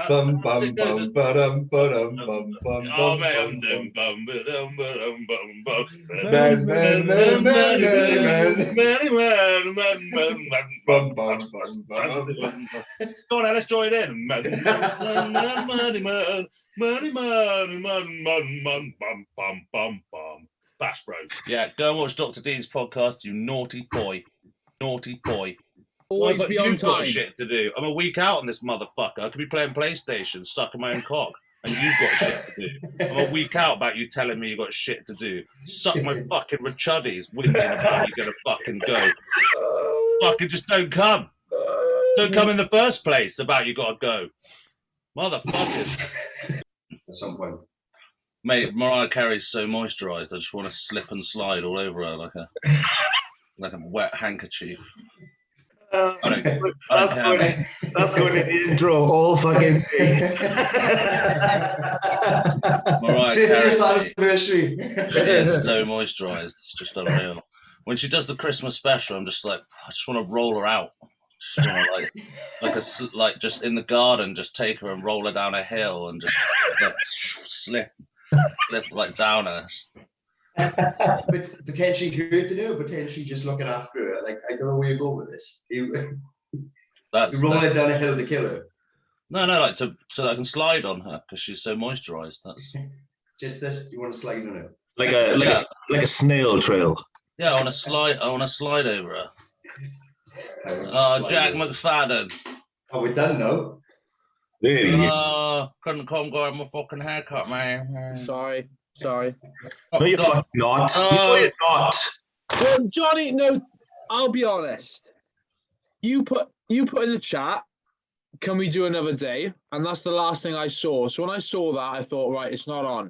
Bum bum bum ba-dum ba-dum bum bum Oh, bum man, bum bum. Man, Man, man, man, man, man, man. Bum bum bum bum bum. Go on, let's join in. Man, man, man, money, man, money, money, man, man, man, bum, bum, bum, bum. Bash, bro. Yeah, go and watch Dr. D's podcast, you naughty boy. Naughty boy. Always Well, be on you've got time. shit to do. I'm a week out on this motherfucker. I could be playing PlayStation, sucking my own cock, and you've got shit to do. I'm a week out about you telling me you got shit to do. Suck my fucking rachuddies, whinging about you're gonna fucking go. Fucking just don't come. Don't come in the first place about you gotta go. Motherfuckers. At some point. Mate, Mariah Carey's so moisturised, I just want to slip and slide all over her like a wet handkerchief. I don't care. That's going in the intro all fucking day. Mariah Carey Anniversary. is so moisturised, it's just unreal. When she does the Christmas special, I'm just like, I just want to roll her out. Just want to like just in the garden, just take her and roll her down a hill and just like, slip like down her. But potentially good to do, potentially just looking after her. Like, I don't know where you go with this. You roll it down a hill to kill her. No, like so that I can slide on her because she's so moisturised. That's just this. You want to slide on her, like a snail trail. Yeah, I want to slide over her. Jack McFadden. Oh, we're done now. Couldn't come get my fucking haircut, man. Sorry. No, you're fucking not. No, you're not. Well, Johnny, no, I'll be honest. You put in the chat, can we do another day? And that's the last thing I saw. So when I saw that, I thought, right, it's not on.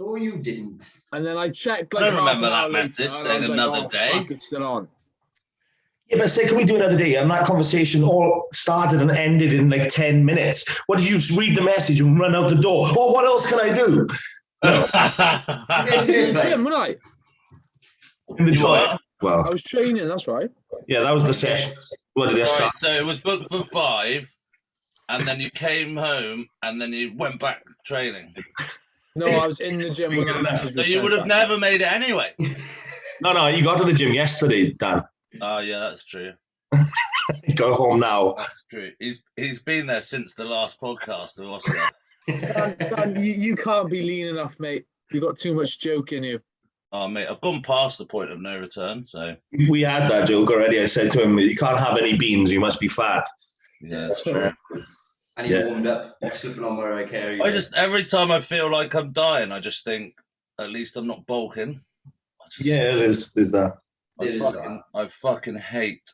No, you didn't. And then I checked. Like, I don't remember that message saying another day. Fuck, it's still on. Yeah, but say, can we do another day? And that conversation all started and ended in like 10 minutes. What did you just read the message and run out the door? Oh, what else can I do? In the gym, wasn't I? In the gym. Well, I was training, that's right. Yeah, that was the session. What did I start? So it was booked for 5, and then you came home, and then you went back to training. No, I was in the gym when that message was So you would have never made it anyway. No, you got to the gym yesterday, Dan. Oh, yeah, that's true. You got home now. That's true. He's been there since the last podcast of Oscar. Dan, you can't be lean enough, mate. You got too much joke in you. Oh, mate, I've gone past the point of no return, so... We had that joke already. I said to him, you can't have any beans, you must be fat. Yeah, that's true. And he warmed up, slipping on Mariah Carey. Every time I feel like I'm dying, I just think, at least I'm not bulking. There's that. I fucking hate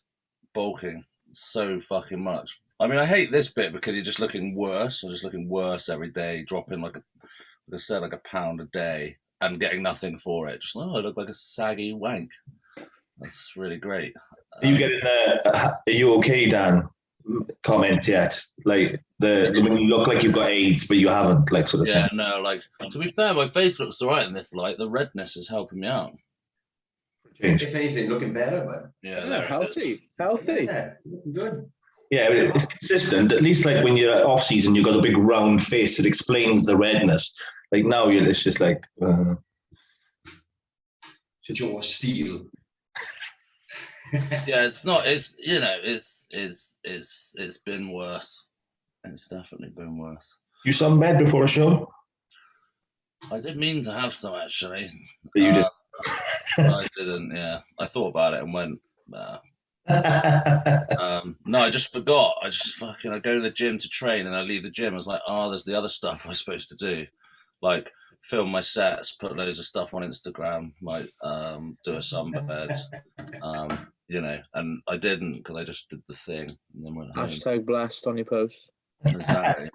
bulking so fucking much. I mean, I hate this bit because you're just looking worse. I'm just looking worse every day, dropping like a pound a day and getting nothing for it. Just, I look like a saggy wank. That's really great. Are you getting are you okay, Dan? Comment yet? Like when you look like you've got AIDS, but you haven't, like sort of thing. Yeah, no, like to be fair, my face looks alright in this light. The redness is helping me out. If anything, looking better, man. Yeah, healthy. Yeah, looking good. Yeah, it's consistent. At least like when you're off season, you've got a big round face. It explains the redness. Like now, it's just like Jaw steel. Yeah, it's not. It's it's been worse. It's definitely been worse. You sunbed before a show? I did mean to have some actually. But you did. I didn't. Yeah, I thought about it and went. No, I just forgot. I go to the gym to train and I leave the gym. I was like, there's the other stuff I was supposed to do, like film my sets, put loads of stuff on Instagram, like do a sunbed, and I didn't because I just did the thing and then went home. # blessed on your post. Exactly.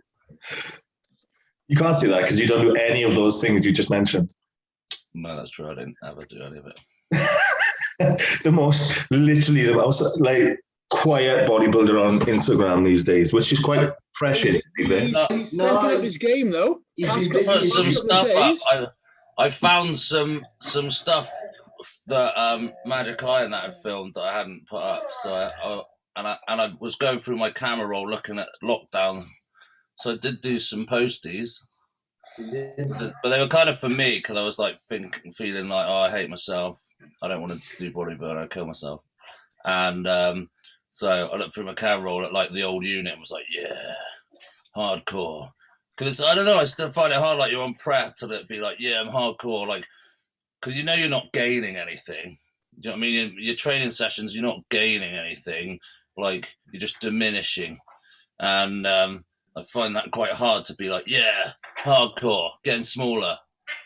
You can't see that because you don't do any of those things you just mentioned. No, that's true. I didn't ever do any of it. the most like quiet bodybuilder on Instagram these days, which is quite refreshing. He's stepping up his game though. I found some stuff that Magic Eye and that had filmed that I hadn't put up. So I was going through my camera roll looking at lockdown So I did do some posties. But they were kind of for me because I was like feeling like, oh, I hate myself. I don't want to do bodybuilding. I'll kill myself. And so I looked through my camera roll at like the old unit and was like, yeah, hardcore. Because I don't know, I still find it hard. Like you're on prep to be like, yeah, I'm hardcore. Like, because you know you're not gaining anything. You know what I mean? In your training sessions, you're not gaining anything. Like you're just diminishing. And I find that quite hard to be like, yeah, hardcore, getting smaller.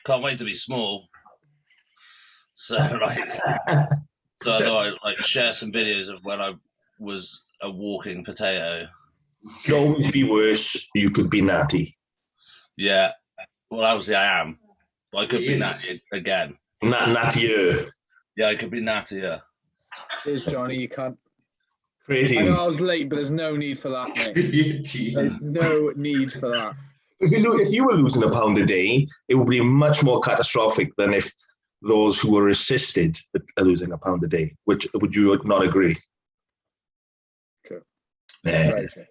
Can't wait to be small. So like, so I thought I'd like share some videos of when I was a walking potato. Could always be worse. You could be natty. Yeah. Well, obviously I am. But I could be natty again. Nattier. Yeah, I could be nattier. Cheers, Johnny. You can't. Creatine. I know I was late, but there's no need for that, mate. There's no need for that. If you were losing a pound a day, it would be much more catastrophic than if those who were assisted are losing a pound a day. Which would you not agree? True. Yeah. Very true.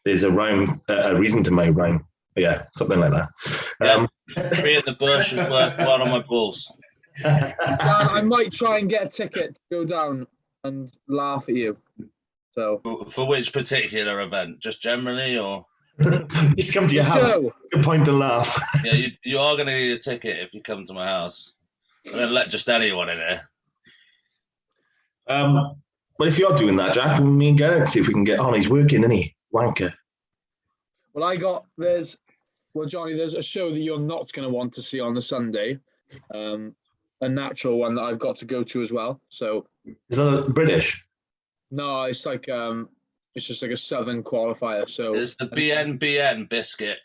There's a rhyme, a reason to my rhyme. Yeah, something like that. Three at the bush is worth one on my balls. Dan, I might try and get a ticket to go down and laugh at you. So For which particular event? Just generally, or? Just come to your house. Good point to laugh. Yeah, you are going to need a ticket if you come to my house. I don't let just anyone in here. But if you're doing that, Jack, me and Garrett, see if we can get on. He's working, isn't he? Wanker. Well, Johnny, there's a show that you're not going to want to see on the Sunday. A natural one that I've got to go to as well. So is that British? No, it's like it's just like a Southern qualifier. So it's the BNBN biscuit.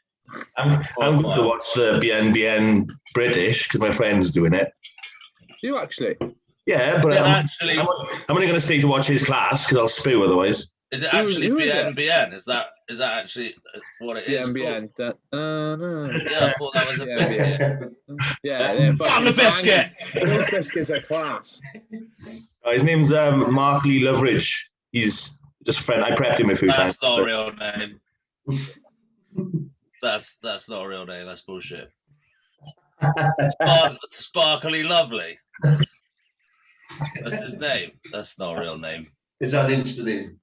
I'm going to watch the BNBN British because my friend's doing it. Do you actually? Yeah, but I'm only going to stay to watch his class because I'll spew otherwise. Is it actually BNBN? Is that actually what it is? BNBN. No. Yeah, I thought that was a biscuit. Yeah, I'm the biscuit. Those biscuits are class. His name's Mark Lee Loveridge. He's just a friend. I prepped him a few times. That's not a real name. That's not a real name. That's bullshit. Sparkly Lovely. That's his name. That's not a real name. Is that an Insta name?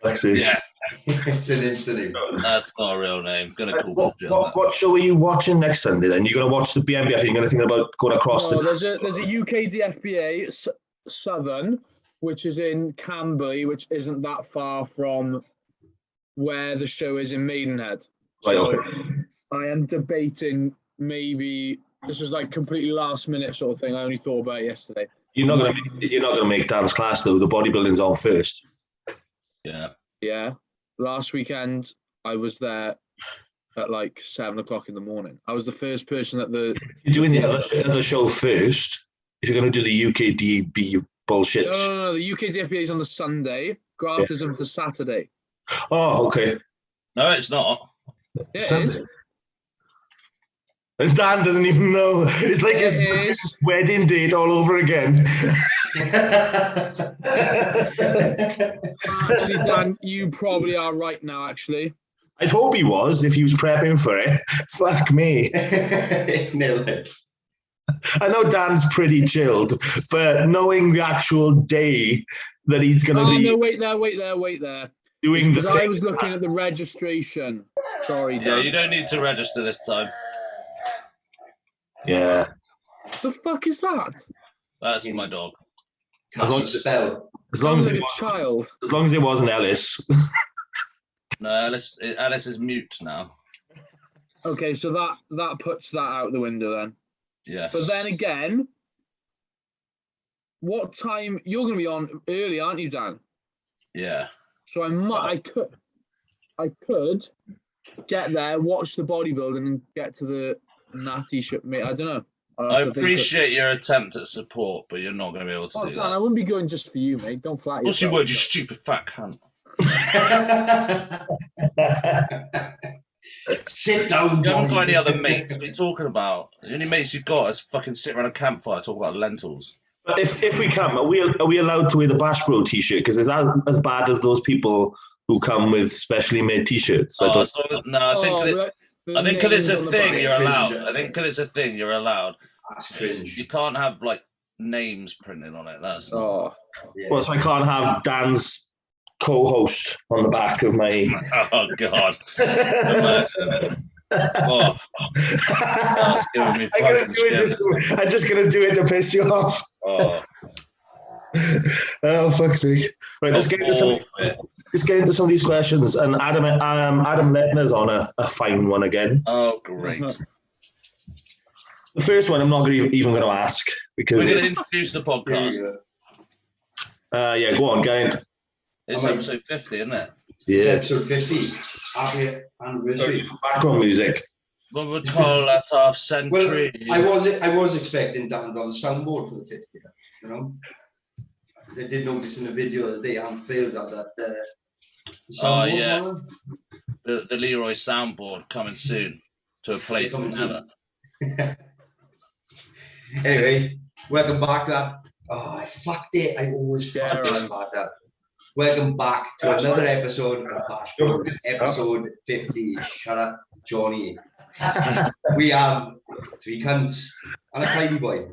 Yeah. It's an Insta name. That's not a real name. Gonna call what show are you watching next Sunday then? You're going to watch the BNBF? You're going to think about going across there's a UK DFBA Southern, which is in Camberley, which isn't that far from where the show is in Maidenhead. Right, so okay. I am debating maybe this was like completely last minute sort of thing. I only thought about it yesterday. You're not going to make Dan's class though. The bodybuilding's on first. Yeah. Last weekend I was there at like 7 o'clock in the morning. I was the first person at the. You're doing the other show first. If you're going to do the UKDB bullshit. No. The UK DFBA is on the Sunday. Grafters on the Saturday. Oh, okay. No, it's not. Yeah, it is. And Dan doesn't even know. It's like his wedding date all over again. Actually, Dan, you probably are right now, actually. I'd hope he was if he was prepping for it. Fuck me. I know Dan's pretty chilled, but knowing the actual day that he's going to be... no, wait there. Doing the I was looking at the registration. Sorry, Dan. Yeah, you don't need to register this time. Yeah. The fuck is that? That's my dog. As long as it wasn't Ellis. No, Alice is mute now. Okay, so that puts that out the window then. Yes. But then again, what time you're going to be on early, aren't you, Dan? Yeah. So I could get there, watch the bodybuilding, and get to the natty ship. Mate, I don't know. I appreciate your attempt at support, but you're not going to be able to do Dan, that. I wouldn't be going just for you, mate. Don't flatter yourself. Of course you would, you stupid fat cunt. Sit down. You haven't got any other mates. What are you talking about? The only mates you've got is fucking sit around a campfire talking about lentils. If we come, are we allowed to wear the Bash Bro t-shirt? Because it's as bad as those people who come with specially made t-shirts. I think because it's a thing, you're allowed. Cringe. I think because it's a thing, you're allowed. That's cringe. You can't have like names printed on it. That's Oh, Yeah. Well, so I can't have Dan's co-host on the back of my. oh god. Oh, that's giving me I'm just gonna do it to piss you off. Oh, Oh, fuck's sake! Right, let's get into some of these questions. And Adam Lettner's on a fine one again. oh, great. The first one I'm not even going to ask because We're going to introduce the podcast. yeah, go on, Gary. It's episode 50, isn't it? It's Yeah, episode 50. Happy anniversary. background music. What would we call that half century? Well, I was expecting Dan to have a soundboard for the 50th. You know, I did notice in the video that they fails at that. Oh yeah, the Leroy soundboard coming soon to a place never. Anyway, welcome back to that. Oh, I fucked it. I always forget about that. Welcome back to another episode of Bash Bros, episode 50. Shut up, Johnny. We have 3 cunts and a tiny boy.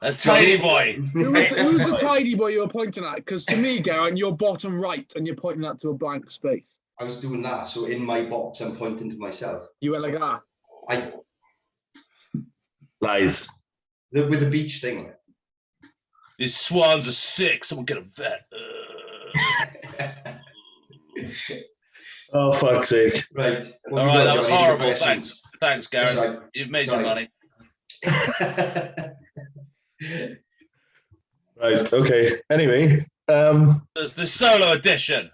A tiny boy. Who's the tiny boy you were pointing at? Because to me, Garen, you're bottom right and you're pointing that to a blank space. I was doing that, so in my box, I'm pointing to myself. You went like that. Lies. With the beach thing. These swans are sick. Someone get a vet. Oh, fuck's sake! Right. All right, that was horrible. Thanks, Garen. You've made your money. Right. Okay. Anyway, There's the solo edition.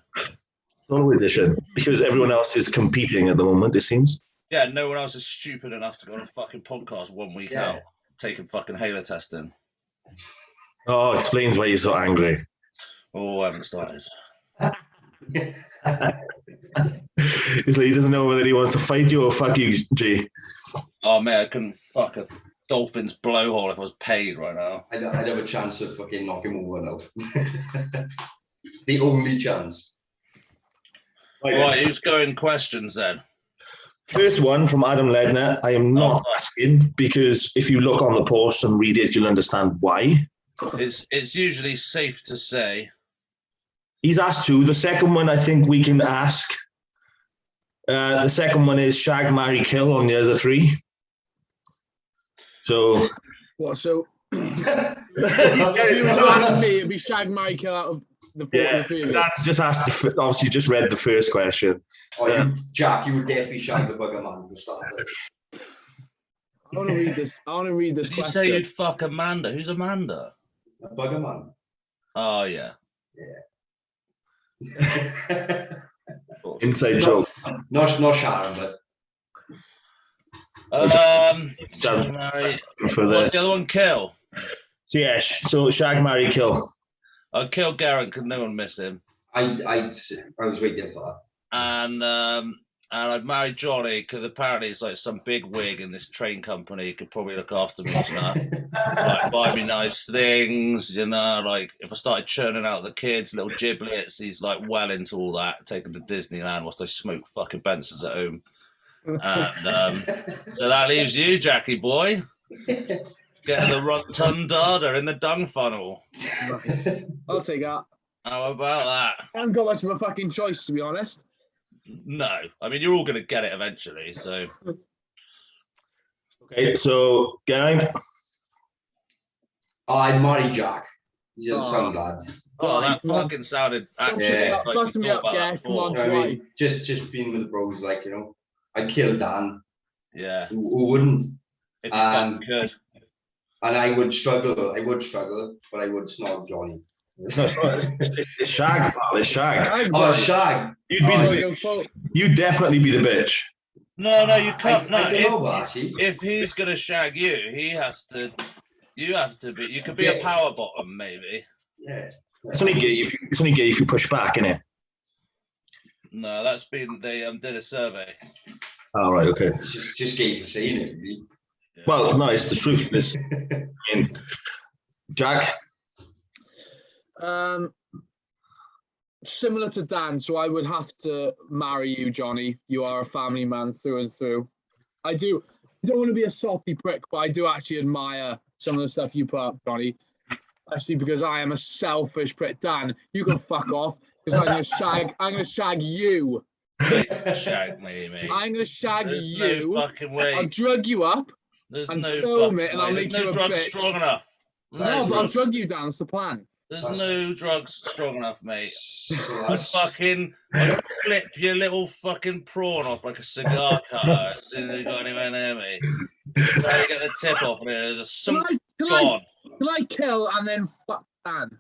solo edition because everyone else is competing at the moment. It seems. Yeah, no one else is stupid enough to go on a fucking podcast 1 week out taking fucking Halo testing. Oh, explains why you're so angry. Oh, I haven't started. He's like, he doesn't know whether he wants to fight you or fuck you, G. Oh man, I couldn't fuck a dolphin's blowhole if I was paid right now. I'd have a chance of fucking knocking him over now. The only chance. Right, who's going questions then? First one from Adam Ledner. I am not asking because if you look on the post and read it, you'll understand why. It's usually safe to say. He's asked 2. The second one, I think we can ask. The second one is Shag, Marry, Kill on the other 3. So. What? So if you were to ask me, it'd be Shag, Marry, Kill out of the 3 of you. That's just asked. Obviously, just read the first question. Oh, Jack, you would definitely shag the bugger man to start with. I want to read this. Did you question. say you'd fuck Amanda? Who's Amanda? A bugger man. Oh yeah. Inside joke. Not Sharon, but. For What's the other one? Kill. So yeah, so Shag, Marry, Kill. I'll kill Garrett because no one missed him. I was waiting for And I'd marry Johnny because apparently it's like some big wig in this train company could probably look after me, you know? Like buy me nice things, you know, like if I started churning out the kids, little giblets, he's like well into all that, take them to Disneyland whilst I smoke fucking Bensons at home. And so that leaves you, Jackie boy. Getting the rotundada in the dung funnel. I'll take that. How about that? I haven't got much of a fucking choice, to be honest. No. I mean, you're all going to get it eventually, so. Okay, so, Gary? I'd marry Jack. He's a son lad. Oh, that fucking sounded actually like you Butter me thought up, about that Jack. Come before. on, You know what I why? mean? Just being with the bros, like, you know. I'd kill Dan. Yeah. Who wouldn't? If you fucking could. And I would struggle, but I would snog Johnny. It's Shag, pal, it's Shag. Oh, Shag. You'd be the bitch. You'd definitely be the bitch. No, you can't. I don't know, actually. If he's going to shag you, you have to be, you could be a power bottom, maybe. Yeah. It's only gay if you push back, innit? No, that's been, they did a survey. Oh, right, okay. It's just gay for saying it, really. Yeah. Well, no, it's the truth. Jack? Similar to Dan, so I would have to marry you, Johnny. You are a family man through and through. I don't want to be a soppy prick, but I do actually admire some of the stuff you put up, Johnny. Actually, because I am a selfish prick. Dan, you can fuck off because I'm gonna shag you. Shag me, mate. I'm gonna shag There's you. no fucking way. I'll drug you up. There's and no film fucking it, and way. I'll There's make no you a drugs bitch. strong enough. No, but I'll drug you down. That's the plan. There's no drugs strong enough, mate. I'll flip your little fucking prawn off like a cigar cutter as soon as you got anywhere near me. Try to get the tip off and there's some gone. Can I kill and then fuck Dan?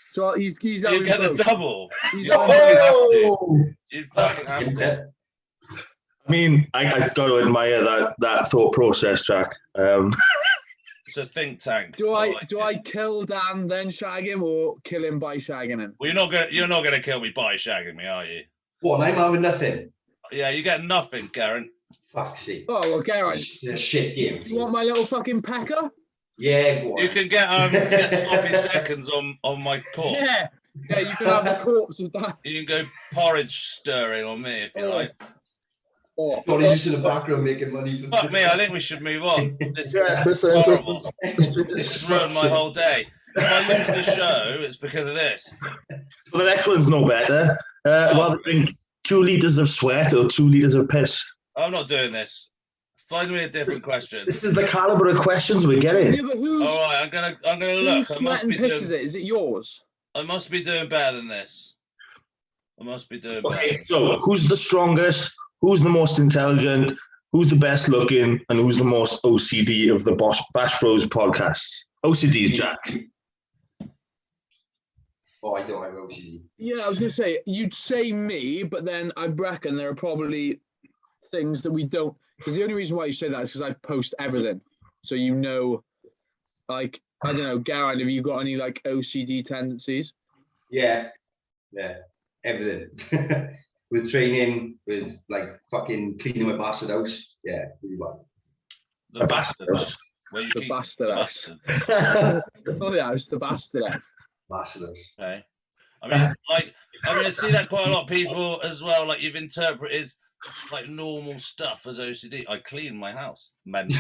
So he's You get the double. He's You fucking have to. I mean, I got to admire that thought process, Jack. It's a think tank. Do I kill Dan then shag him, or kill him by shagging him? Well, you're not gonna kill me by shagging me, are you? What? I'm having nothing. Yeah, you get nothing, Karen. Fuck's sake. Oh well, Garen. It's a shit game. You want my little fucking pecker? Yeah, go on. You can get sloppy seconds on my corpse. Yeah, you can have the corpse of that. You can go porridge stirring on me if you like. Oh, Johnny's just in the background making money. Fuck me, I think we should move on. This is horrible. This has ruined my whole day. If I lose the show, it's because of this. Well, the next one's no better. Rather drink 2 liters of sweat or 2 liters of piss. I'm not doing this. Find me a different question. This is the caliber of questions we're getting. yeah, but who's All right, I'm gonna look. whose sweat and piss is it? Is it yours? I must be doing better than this. I must be doing better. Okay, so who's the strongest? Who's the most intelligent? Who's the best looking? And who's the most OCD of the Bash Bros podcast? OCD's Jack. Oh, I don't have OCD. Yeah, I was gonna say you'd say me, but then I reckon there are probably things that we don't. Because the only reason why you say that is because I post everything, so you know, like I don't know, Garen, have you got any like OCD tendencies? Yeah, everything. With training, with like fucking cleaning my bastard house. Yeah, really well. The bastard house. Where you The keep bastard the house. bastard. Oh yeah, it's the bastard house. Bastard house. Okay. I mean, I see that quite a lot of people as well. Like you've interpreted like normal stuff as OCD. I clean my house. Mental.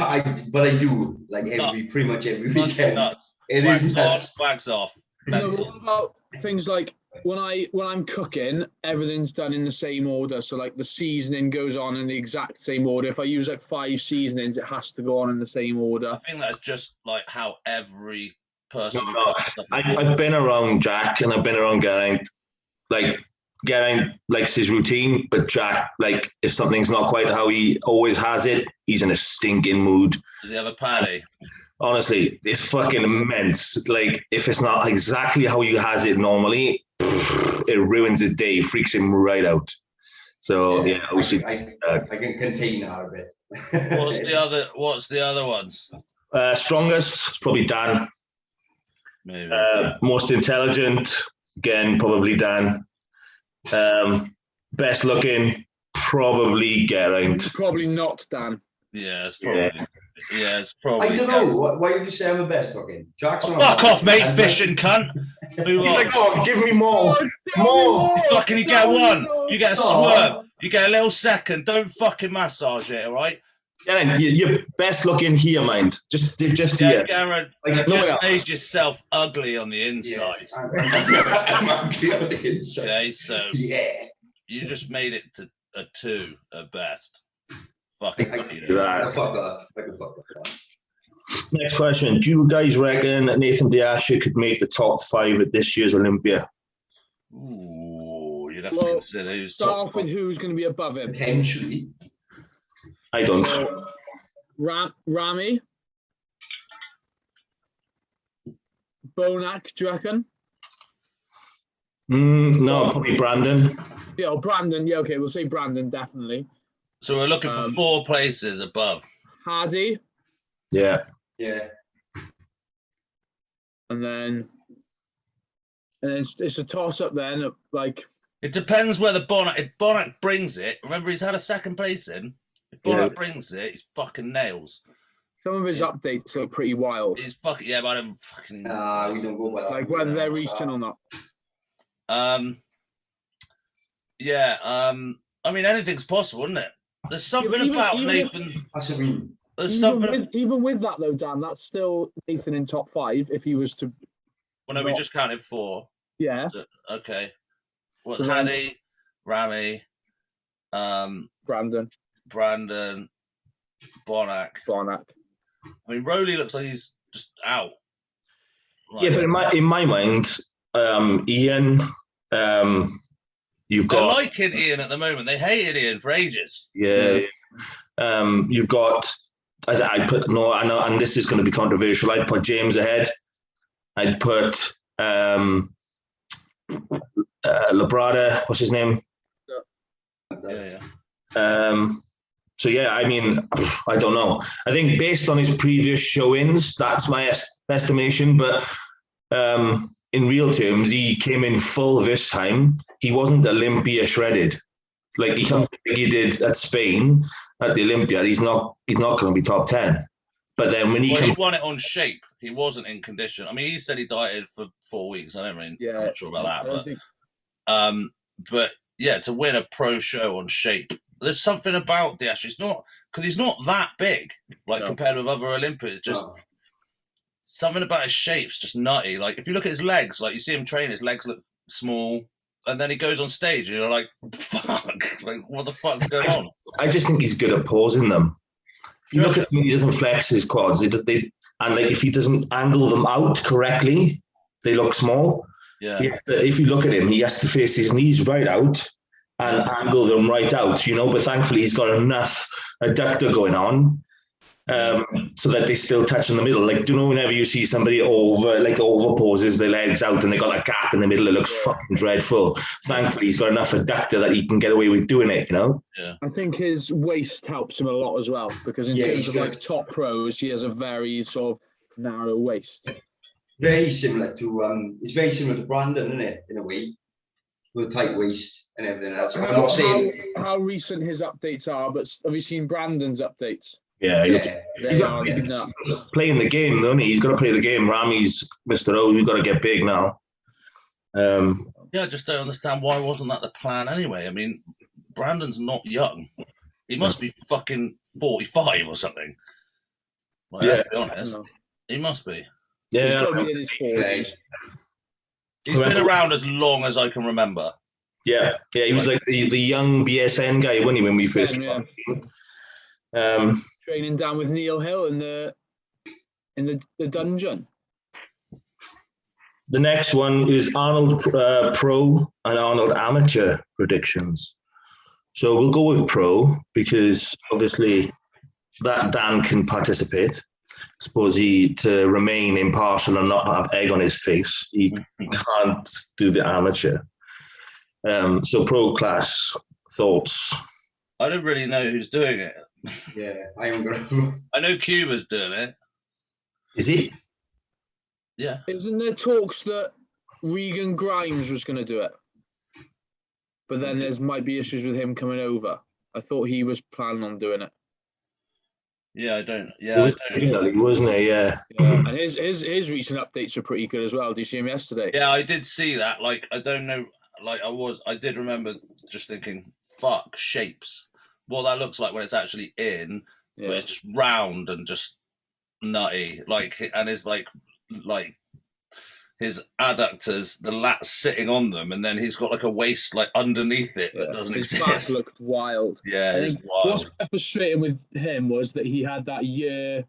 But I do like pretty much every weekend. Nuts. It wax is on, nuts. wax off. No, Mental. what about things like when I'm cooking, everything's done in the same order. So like the seasoning goes on in the exact same order. If I use like 5 seasonings, it has to go on in the same order. I think that's just like how every person who No, cooks stuff. I've been around Jack and I've been around Geraint. Like, Geraint likes his routine, but Jack, like, if something's not quite how he always has it, he's in a stinking mood. Does he have a paddy? Honestly, it's fucking immense. Like, if it's not exactly how he has it normally, it ruins his day, freaks him right out. So, yeah, I can contain that a bit. What's the other ones? Strongest, it's probably Dan. Maybe. Most intelligent, again, probably Dan. Best looking, probably Geraint. Probably not Dan. Yeah, it's probably. Yeah, it's probably. I don't know. Why would you say I'm the best looking? Jackson. Fuck off, mate, fishing cunt. Move He's on. like, oh, give me more. More. Fucking, you get one. You get a swerve. You get a little second. Don't fucking massage it, all right? Geraint, you're best looking here, mind. Just Yeah, here. Geraint, Like, you no just else. made yourself ugly on the inside. I'm ugly on the inside. Okay, so Yeah. you just made it to a 2 at best. Fucking I idiot. that. fuck that. I can fuck that. Next question. Do you guys reckon Nathan Diaz could make the top 5 at this year's Olympia? Ooh, you'd have to Well, consider who's Start top. off with who's going to be above him. Potentially. I don't. So, Rami, Bonac, do you reckon? No, probably Brandon. Yeah, or Brandon. Yeah, okay, we'll say Brandon, definitely. So we're looking for 4 places above. Hardy, Yeah. Yeah. and then it's a toss-up then, like... It depends whether Bonac. If Bonac brings it, remember he's had a second place in. If Bonac brings it, he's fucking nails. Some of his updates are pretty wild. He's fucking but I don't fucking. We don't go by that. Like whether they're recent or not. I mean, anything's possible, isn't it? There's something about Nathan. That's what I mean. Even with that though, Dan, that's still Nathan in top 5 if he was to. Well, no, we just counted 4. Yeah. Okay. What? Hadi, Rami, Brandon, Bonac. I mean, Rowley looks like he's just out. Like, yeah, but in my mind, Ian, you've got. They're liking Ian at the moment. They hated Ian for ages. Yeah. You've got. I put no. I know, and this is going to be controversial. I'd put James ahead. I'd put Labrada. What's his name? Yeah. So yeah, I mean, I don't know. I think based on his previous showings, that's my estimation. But in real terms, he came in full this time. He wasn't Olympia shredded. Like he comes like he did at Spain at the Olympia. He's not going to be top 10. But then when he won it on shape. He wasn't in condition. I mean, he said he dieted for 4 weeks. I'm not sure about that. But yeah, to win a pro show on shape, there's something about Diaz. He's not that big, compared with other Olympians. Just something about his shape's just nutty. Like if you look at his legs, like you see him train, his legs look small, and then he goes on stage, and you're like, fuck, like what the fuck's going on? I just think he's good at pausing them. If you look at him, he doesn't flex his quads. And like if he doesn't angle them out correctly, they look small. Yeah. If you look at him, he has to face his knees right out and angle them right out, But thankfully, he's got enough adductor going on so that they still touch in the middle. Like, whenever you see somebody over poses their legs out and they got that gap in the middle, it looks fucking dreadful. Thankfully, he's got enough adductor that he can get away with doing it, Yeah. I think his waist helps him a lot as well because in terms of top pros, he has a very sort of narrow waist. Very similar to it's very similar to Brandon, isn't it? In a way, with a tight waist and everything else. I'm not saying how recent his updates are, but have you seen Brandon's updates? Yeah, he's got playing the game, doesn't he? He's got to play the game. Rami's Mr. O. You've got to get big now. I just don't understand why wasn't that the plan anyway. I mean, Brandon's not young. He must be fucking 45 or something. Well, let's be honest. He must be. Yeah, he's got to be in his 40s. He's been around as long as I can remember. Yeah. He was like the young BSN guy, wasn't he, when we first came on? Training down with Neil Hill in the dungeon. The next one is Arnold Pro and Arnold Amateur predictions. So we'll go with Pro because obviously that Dan can participate. I suppose to remain impartial and not have egg on his face, he can't do the amateur. So Pro class, thoughts? I don't really know who's doing it. Yeah, I am gonna. I know Cuba's doing it. Is he? Yeah. Isn't there talks that Regan Grimes was going to do it? But then might be issues with him coming over. I thought he was planning on doing it. Yeah, I don't. Yeah, wasn't he? Yeah. And his recent updates are pretty good as well. Did you see him yesterday? Yeah, I did see that. Like, I don't know. Like, I did remember just thinking, fuck, shapes. What that looks like when it's actually in, but it's just round and just nutty. Like, and it's like his adductors, the lats sitting on them, and then he's got like a waist like underneath it that doesn't exist. His back looked wild. Yeah, it's wild. What's frustrating with him was that he had that year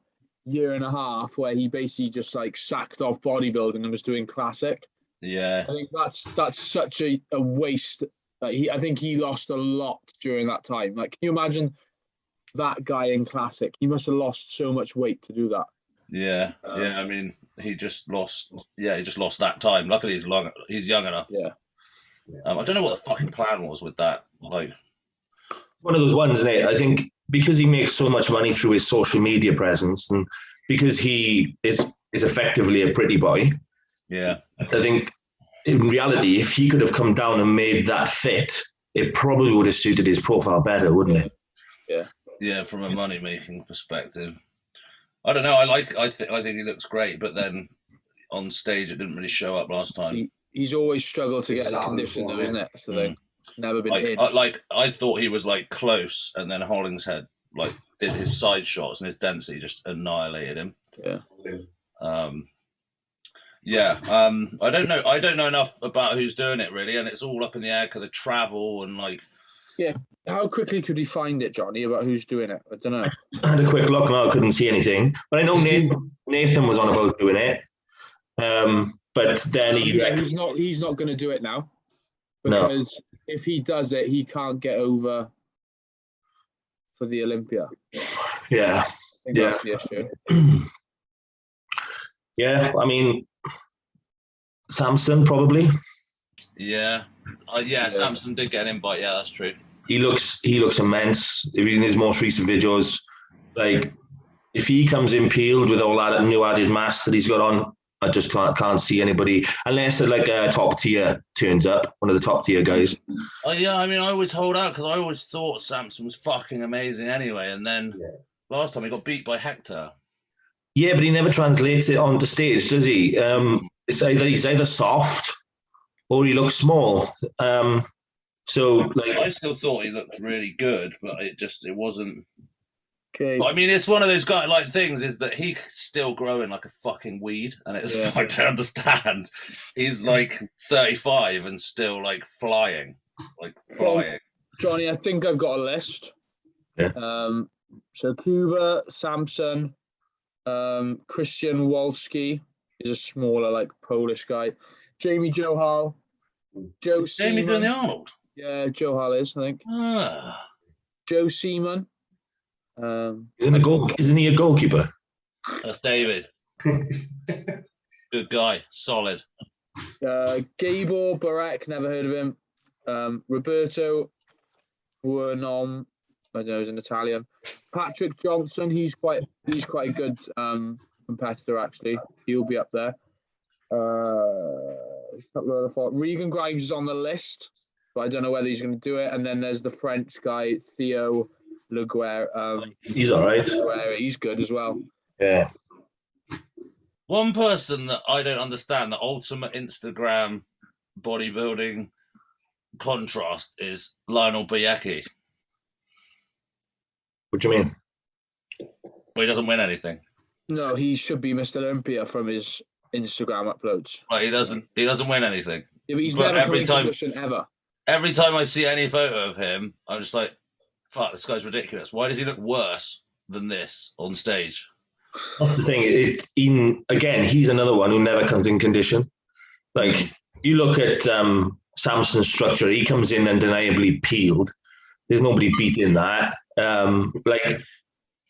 and a half where he basically just like sacked off bodybuilding and was doing classic. Yeah, I think that's such a waste. I think he lost a lot during that time. Like, can you imagine that guy in classic? He must have lost so much weight to do that. Yeah, I mean, he just lost that time. Luckily, he's young enough. Yeah. I don't know what the fucking plan was with that. Like, one of those ones, isn't it? I think because he makes so much money through his social media presence, and because he is effectively a pretty boy. Yeah. I think in reality, if he could have come down and made that fit, it probably would have suited his profile better, wouldn't it? Yeah. Yeah, from a money-making perspective. I don't know. I think he looks great, but then on stage it didn't really show up last time. He's always struggled to get the condition, though, isn't it? So they've never been in. I thought he was like close, and then Hollingshead like did his side shots, and his density just annihilated him. Yeah. I don't know. I don't know enough about who's doing it really, and it's all up in the air because the travel and like. Yeah. How quickly could we find it, Johnny, about who's doing it? I don't know. I had a quick look and I couldn't see anything, but I know Nathan was on about doing it. But then he's not going to do it now because if he does it, he can't get over for the Olympia. Yeah. I think that's the issue. Yeah, I mean, Samson probably. Yeah. Samson did get an invite. Yeah, that's true. He looks immense. If he's in his most recent videos, like if he comes in peeled with all that new added mass that he's got on, I just can't see anybody unless like a top tier turns up, one of the top tier guys. Oh yeah, I mean, I always hold out because I always thought Samson was fucking amazing anyway, and then last time he got beat by Hector. Yeah, but he never translates it onto stage, does he? It's he's either soft or he looks small. So like, I still thought he looked really good, but it wasn't. Okay. But, I mean, it's one of those things is that he's still growing like a fucking weed, and it's I don't understand. He's like 35 and still like flying. Johnny, I think I've got a list. Yeah. So Kuba, Samson, Christian Wolski is a smaller, like Polish guy. Jamie Johal, Joe Seaman. Jamie doing the Arnold. Yeah, Johal is, I think. Joe Seaman. Isn't he a goalkeeper? That's David. Good guy, solid. Gabor Barek, never heard of him. Roberto Buonom, I don't know, he's an Italian. Patrick Johnson, he's quite a good competitor actually. He'll be up there. A couple of other thoughts. Regan Grimes is on the list, but I don't know whether he's going to do it. And then there's the French guy Theo Leguer. He's all right. He's good as well. Yeah. One person that I don't understand, the ultimate Instagram bodybuilding contrast is Lionel Biecki. What do you mean? But he doesn't win anything. No, he should be Mr. Olympia from his Instagram uploads. But he doesn't win anything. Yeah, but he's never come in condition ever. Every time I see any photo of him, I'm just like, fuck, this guy's ridiculous. Why does he look worse than this on stage? That's the thing. He's another one who never comes in condition. Like, you look at Samson's structure, he comes in undeniably peeled. There's nobody beating that. Like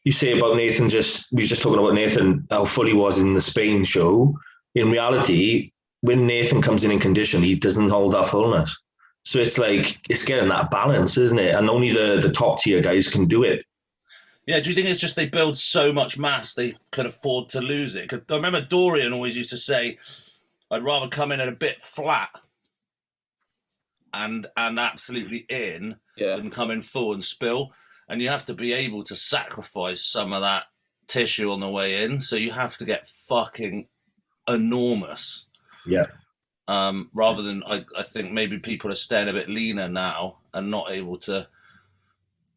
you say about Nathan, we were just talking about Nathan, how full he was in the Spain show. In reality, when Nathan comes in condition, he doesn't hold that fullness. So it's like, it's getting that balance, isn't it? And only the top tier guys can do it. Yeah, do you think it's just they build so much mass they could afford to lose it? 'Cause I remember Dorian always used to say, I'd rather come in at a bit flat and absolutely in than come in full and spill. And you have to be able to sacrifice some of that tissue on the way in. So you have to get fucking enormous. Yeah. Rather than, I think maybe people are staying a bit leaner now and not able to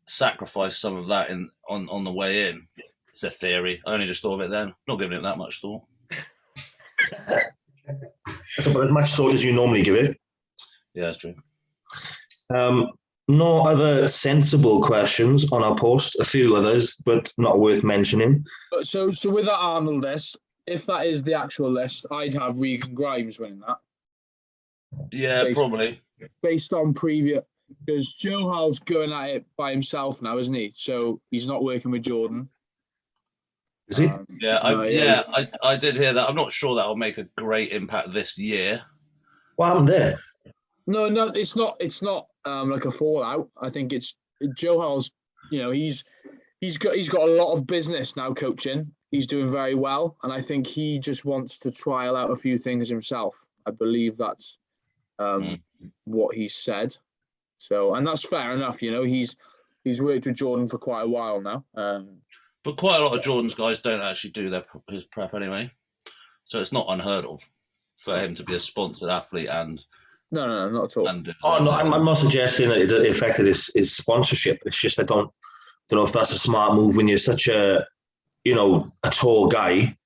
sacrifice some of that on the way in. It's a theory. I only just thought of it then. Not giving it that much thought. That's about as much thought as you normally give it. Yeah, that's true. No other sensible questions on our post. A few others, but not worth mentioning. So with that Arnold list, if that is the actual list, I'd have Regan Grimes winning that. Yeah, probably. Based on previous, because Johal's going at it by himself now, isn't he? So he's not working with Jordan. Is he? I did hear that. I'm not sure that'll make a great impact this year. What happened there? No, it's not. It's not like a fallout. I think it's Johal's. You know, he's got a lot of business now coaching. He's doing very well, and I think he just wants to trial out a few things himself. I believe that's what he said. So, and that's fair enough. You know, he's worked with Jordan for quite a while now. But quite a lot of Jordan's guys don't actually do his prep anyway. So it's not unheard of for him to be a sponsored athlete and... No, not at all. No, I'm not suggesting that it affected his sponsorship. It's just I don't know if that's a smart move when you're such a tall guy.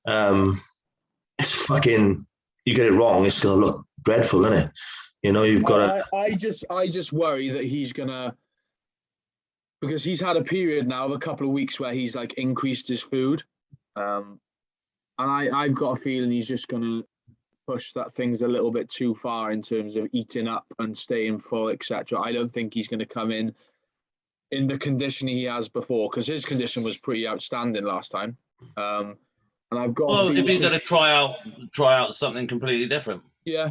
It's fucking, you get it wrong, it's going to look dreadful, isn't it? You've got to... I just worry that he's going to, because he's had a period now of a couple of weeks where he's like increased his food. And I've got a feeling he's just going to push that things a little bit too far in terms of eating up and staying full, etc. I don't think he's going to come in the condition he has before, because his condition was pretty outstanding last time. And I've got... Well, if he's going to try out something completely different. Yeah,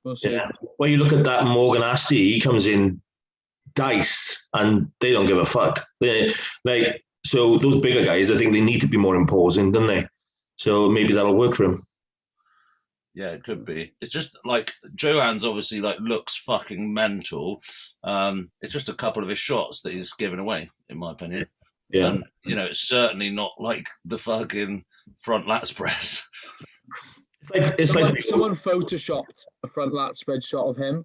we'll see. Yeah. Well, you look at that Morgan Asty, he comes in diced and they don't give a fuck. So those bigger guys, I think they need to be more imposing, don't they? So maybe that'll work for him. Yeah, it could be. It's just like Johan's obviously like looks fucking mental. It's just a couple of his shots that he's given away, in my opinion. Yeah. And, it's certainly not like the fucking front lat spread. It's like someone photoshopped a front lat spread shot of him,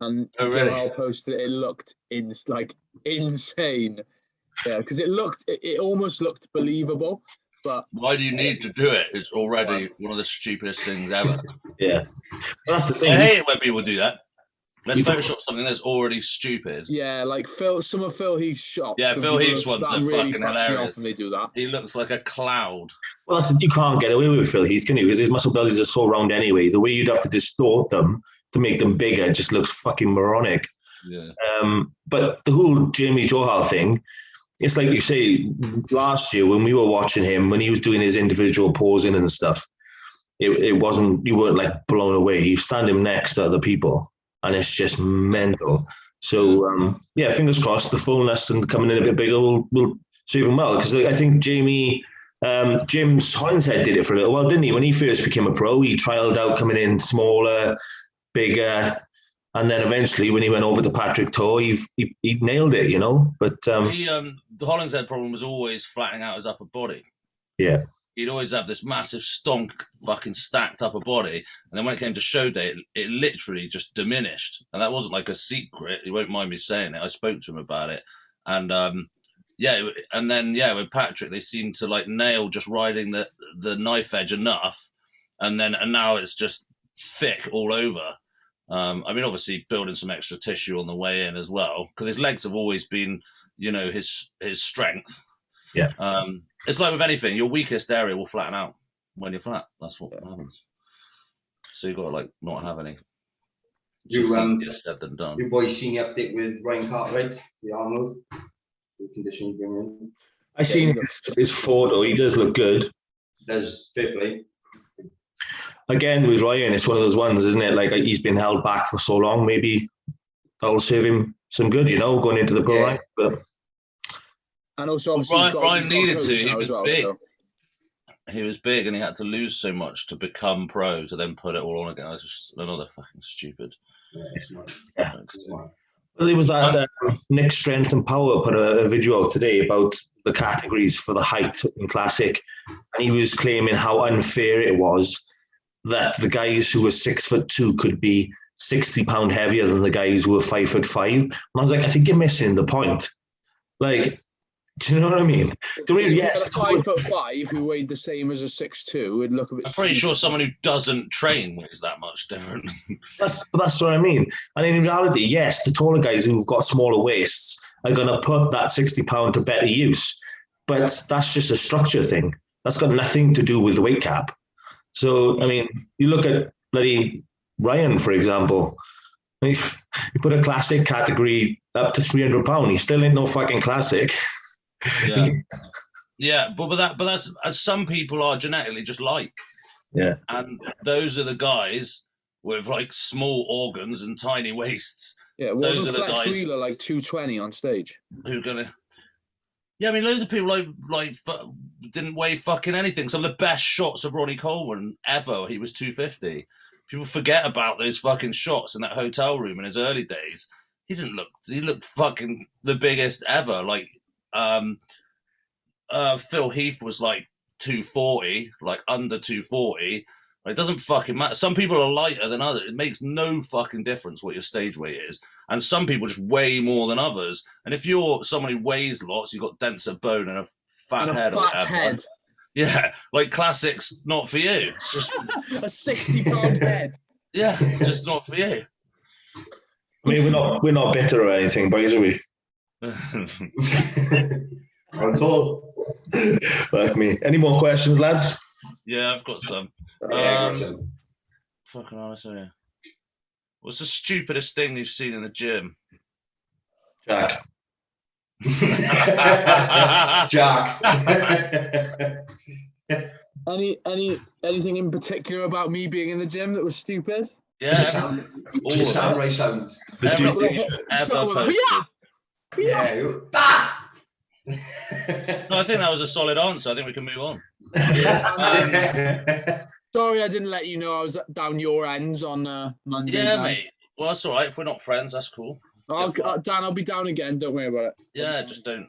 and Johal posted it. It looked insane. Yeah, because it almost looked believable. But why do you need to do it? It's already one of the stupidest things ever. Yeah, well, that's the thing. I hate it when people do that. Let's Photoshop something that's already stupid. Yeah, like some of Phil Heath's shots. Yeah, Phil Heath's ones are really fucking hilarious. When they do that, he looks like a cloud. Well, you can't get away with Phil Heath, can you? Because his muscle bellies are so round anyway. The way you'd have to distort them to make them bigger just looks fucking moronic. Yeah. But the whole Jamie Johal thing, it's like you say, last year when we were watching him, when he was doing his individual posing and stuff, it wasn't, you weren't like blown away. You stand him next to other people and it's just mental. So, fingers crossed the fullness and coming in a bit bigger will serve him well. Because I think James Hollinshead did it for a little while, didn't he? When he first became a pro, he trialed out coming in smaller, bigger, and then eventually, when he went over to Patrick Toe, he nailed it, But the Hollinshead problem was always flattening out his upper body. Yeah, he'd always have this massive stonk, fucking stacked upper body, and then when it came to show day, it literally just diminished. And that wasn't like a secret. He won't mind me saying it. I spoke to him about it, and with Patrick, they seemed to like nail just riding the knife edge enough, and now it's just thick all over. Obviously building some extra tissue on the way in as well, because his legs have always been, his strength. Yeah. It's like with anything, your weakest area will flatten out when you're flat. That's what happens. So you've got to like not have any. Easier said than done. Your boys seen the update with Ryan Cartwright, the Arnold, the condition he's bringing in. I seen his photo. He does look good. Does fit play. Again, with Ryan, it's one of those ones, isn't it? Like he's been held back for so long. Maybe that'll serve him some good, going into the pro rank. But and also, obviously, Ryan needed to. He was big. So. He was big, and he had to lose so much to become pro to then put it all on again. It's just another fucking stupid. Yeah. Well, there was that Nick Strength and Power put a video out today about the categories for the height in classic, and he was claiming how unfair it was that the guys who were 6'2" could be 60 pound heavier than the guys who were 5'5". And I was like, I think you're missing the point. Like, do you know what I mean? Yes, a 5'5" who weighed the same as a 6'2" would look a bit. I'm pretty sure someone who doesn't train weighs that much different. That's what I mean. And in reality, yes, the taller guys who've got smaller waists are going to put that 60 pound to better use. But that's just a structure thing. That's got nothing to do with the weight cap. So, I mean, you look at bloody Ryan, for example. You put a classic category up to 300 pounds. He still ain't no fucking classic. Yeah, but that's as some people are genetically just light. Yeah, and those are the guys with like small organs and tiny waists. Yeah, those are the guys. Wheeler like 220 on stage. Who are gonna? Yeah, I mean, loads of people like didn't weigh fucking anything. Some of the best shots of Ronnie Coleman ever, he was 250. People forget about those fucking shots in that hotel room in his early days. He looked fucking the biggest ever. Like, Phil Heath was like 240, like under 240. It doesn't fucking matter. Some people are lighter than others. It makes no fucking difference what your stage weight is. And some people just weigh more than others. And if you're someone who weighs lots, you've got denser bone and a fat head. Yeah, like classics, not for you. It's just a 60-pound head. Yeah, it's just not for you. I mean, we're not bitter or anything, boys, are we? At all. Like me. Any more questions, lads? Yeah, I've got some. Fucking honestly. What's the stupidest thing you've seen in the gym? Jack. Jack. Anything in particular about me being in the gym that was stupid? Yeah. Just samurai sounds. Everything ever posted. Yeah. No, I think that was a solid answer. I think we can move on. Sorry, I didn't let you know I was down your ends on Monday. Yeah, mate. Well, that's all right. If we're not friends, that's cool. Dan, I'll be down again. Don't worry about it. Yeah, just don't.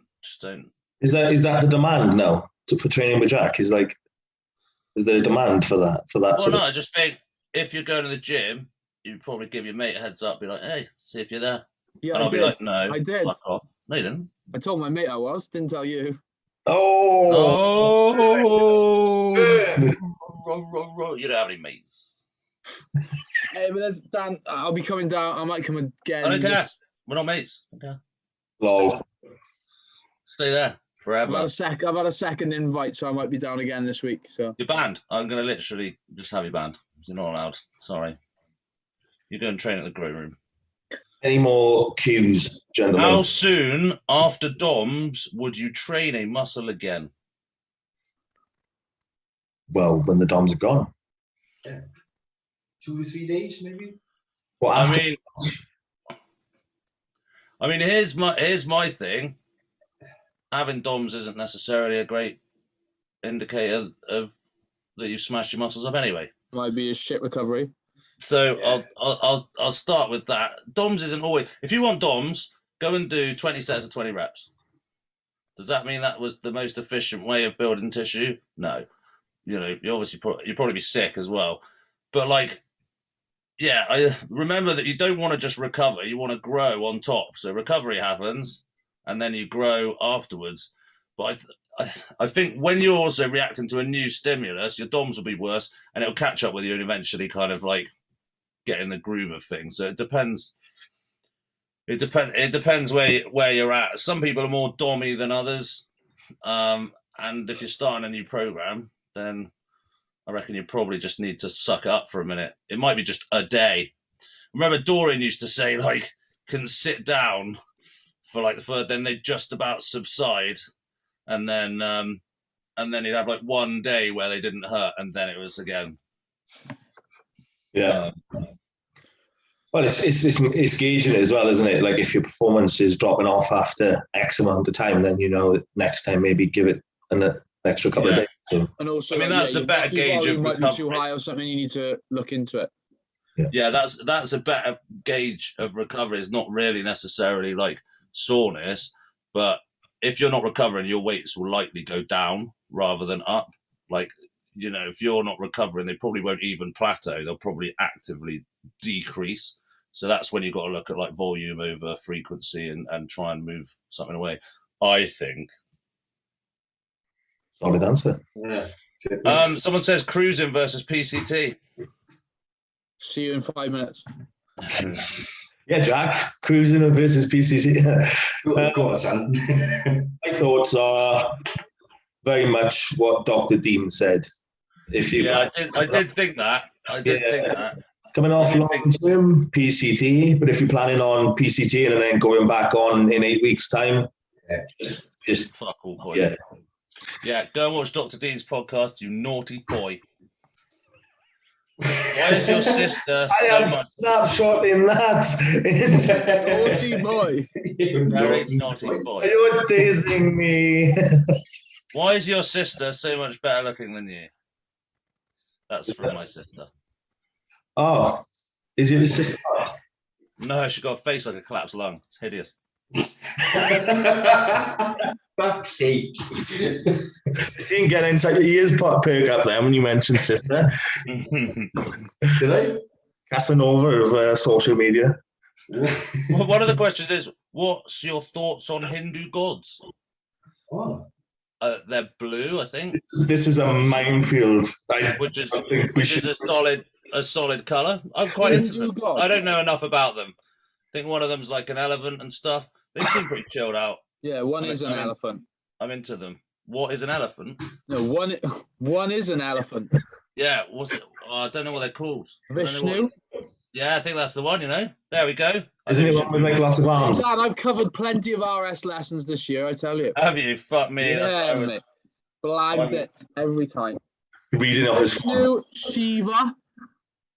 Is that the demand now for training with Jack? Is there a demand for that? Well, no, I just think if you're going to the gym, you'd probably give your mate a heads up, be like, "Hey, see if you're there." Yeah, and I'll be like, "No, I did. Fuck off." No, you didn't. I told my mate I was. Didn't tell you. Oh. You don't have any mates. Hey, but there's Dan. I'll be coming down. I might come again. I don't care. We're not mates. Okay. Lol. Stay there forever. I've had a second invite, so I might be down again this week. So you're banned. I'm going to literally just have you banned. You're not allowed. Sorry. You go and train at the grow room. Any more cues, gentlemen? How soon after DOMS would you train a muscle again? Well, when the DOMS are gone. Yeah. 2 to 3 days, maybe. Well, I mean, here's my thing. Having DOMS isn't necessarily a great indicator of that you've smashed your muscles up anyway. Might be a shit recovery. So yeah. I'll start with that. DOMS isn't always. If you want DOMS, go and do 20 sets of 20 reps. Does that mean that was the most efficient way of building tissue? No. You know, you'd probably be sick as well. But like, yeah, I remember that you don't want to just recover. You want to grow on top. So recovery happens, and then you grow afterwards. But I think when you're also reacting to a new stimulus, your DOMS will be worse, and it'll catch up with you and eventually kind of like get in the groove of things. So it depends. It depends where you're at. Some people are more dommy than others, and if you're starting a new program, then I reckon you probably just need to suck up for a minute. It might be just a day. Remember Dorian used to say like, can sit down for like the first, then they just about subside, and then he'd have like one day where they didn't hurt, and then it was again. Yeah. Well, it's gauging it as well, isn't it? Like if your performance is dropping off after X amount of time, then you know next time maybe give it an extra couple of days. So. And also, I mean, that's a better gauge of recovery. Might be too high or something. You need to look into it. Yeah, that's a better gauge of recovery. It's not really necessarily like soreness, but if you're not recovering, your weights will likely go down rather than up. Like, you know, if you're not recovering, they probably won't even plateau. They'll probably actively decrease. So that's when you've got to look at like volume over frequency and try and move something away, I think. Solid answer. Yeah. Someone says cruising versus PCT. See you in 5 minutes. Yeah, Jack, cruising versus PCT. Go on, son. My thoughts are very much what Dr. Dean said. I did think that. I did think that. Coming off long-term PCT, but if you're planning on PCT and then going back on in 8 weeks' time, just fuck all, boy. Yeah, go and watch Dr. Dean's podcast, you naughty boy. Why is your sister so much... snapshotting that. Naughty boy. Very naughty boy. You're teasing me. Why is your sister so much better looking than you? That's from my sister. Oh, is it your sister? No, she got a face like a collapsed lung. It's hideous. fuck's sake. See him get inside your ears, perk up there when you mentioned sister. Did I? Casanova of social media. Well, one of the questions is, what's your thoughts on Hindu gods? Oh. They're blue, I think. This is a minefield. Which is a solid colour. I'm quite into them. I don't know enough about them. I think one of them's like an elephant and stuff. They seem pretty chilled out. Yeah, one is an elephant. I'm into them. What is an elephant? No, one is an elephant. Yeah, I don't know what they're called. Vishnu? Yeah, I think that's the one, you know. There we go. Isn't it one with like lots of arms? Dad, I've covered plenty of RS lessons this year, I tell you. Have you? Fuck me. Yeah, mate. Blagged it every time. Reading off his phone. Shiva.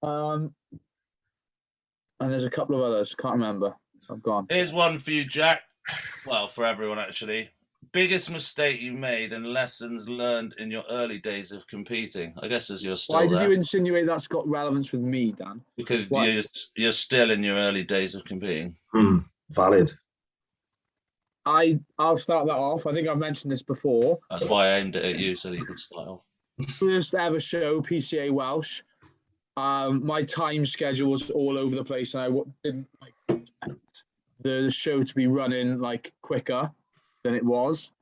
And there's a couple of others. Can't remember. I've gone. Here's one for you, Jack. Well, for everyone, actually. Biggest mistake you made and lessons learned in your early days of competing? I guess as you're still Why did you insinuate that's got relevance with me, Dan? Because you're still in your early days of competing. Valid. I'll start that off. I think I've mentioned this before. That's why I aimed it at you so that you could start off. First ever show, PCA Welsh. My time schedule was all over the place, and I didn't expect the show to be running like quicker than it was.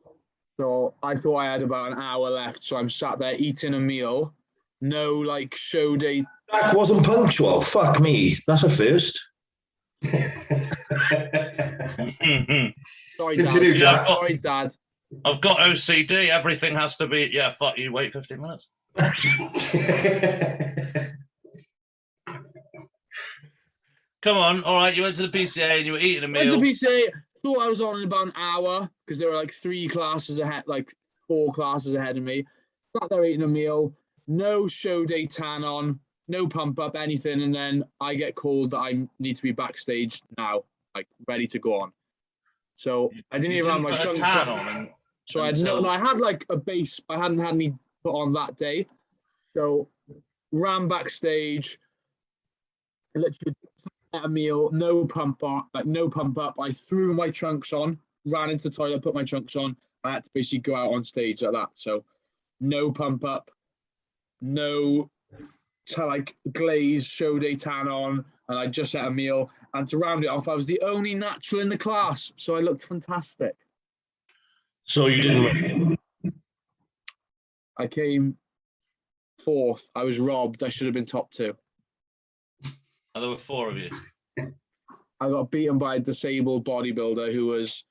So I thought I had about an hour left. So I'm sat there eating a meal. No like show day. Jack wasn't punctual. Fuck me. That's a first. Sorry, Dad. Sorry, Dad. I've got OCD. Everything has to be, fuck you, wait 15 minutes. Come on. All right, you went to the PCA and you were eating a meal. Went to PCA. Thought I was on in about an hour because there were like 4 classes ahead of me. Sat there eating a meal. No show day tan on. No pump up, anything. And then I get called that I need to be backstage now, like ready to go on. So I didn't even have my trunks on. So I had like a base. I hadn't had any put on that day. So ran backstage. Literally a meal, no pump up. I threw my trunks on, ran into the toilet, put my trunks on. I had to basically go out on stage like that. So no pump up, no glaze show day tan on, and I just had a meal. And to round it off, I was the only natural in the class, so I looked fantastic. So you didn't win? I came 4th. I was robbed. I should have been top 2. And there were 4 of you. I got beaten by a disabled bodybuilder who was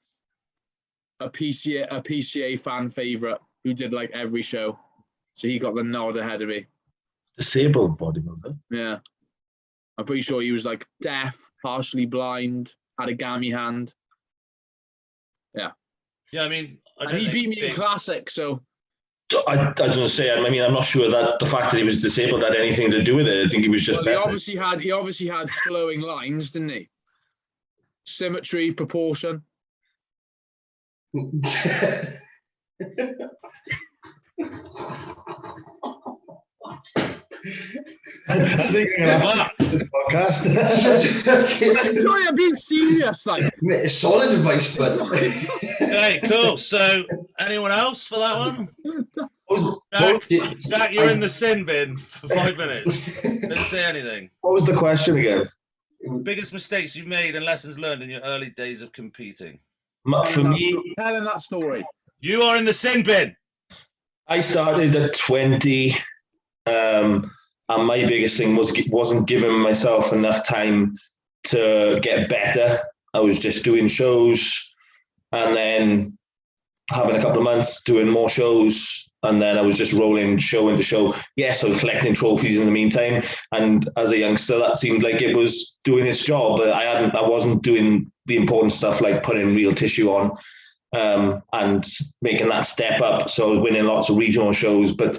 a PCA fan favorite who did like every show. So he got the nod ahead of me. Disabled bodybuilder? Yeah. I'm pretty sure he was like deaf, partially blind, had a gammy hand. Yeah. Yeah, I mean... he beat me in Classic, so... I was going to say, I mean, I'm not sure that the fact that he was disabled had anything to do with it. I think he was just. Well, he obviously had flowing lines, didn't he? Symmetry, proportion. I think this podcast. Sorry, I'm being serious. Like, solid advice, but. Okay, cool. So, anyone else for that one? Jack, you're in the sin bin for 5 minutes. Didn't say anything. What was the question again? Biggest mistakes you made and lessons learned in your early days of competing. For me, telling that story. You are in the sin bin. I started at 20, and my biggest thing wasn't giving myself enough time to get better. I was just doing shows, and then having a couple of months doing more shows, and then I was just rolling show into show. Yes, I was collecting trophies in the meantime, and as a youngster, that seemed like it was doing its job. But I wasn't doing the important stuff like putting real tissue on and making that step up. So I was winning lots of regional shows, but